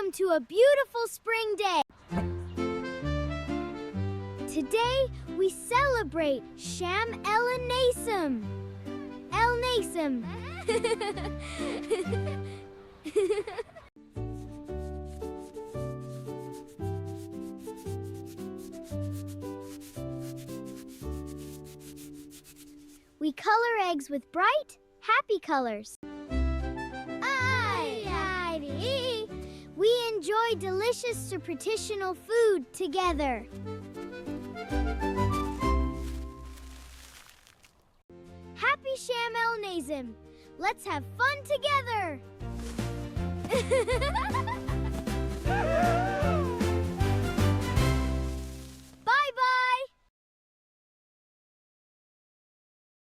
Welcome to a beautiful spring day. Today we celebrate Sham El Nasim. El Nasim. We color eggs with bright, happy colors. We enjoy delicious superstitional food together. Happy Sham El Nazim. Let's have fun together.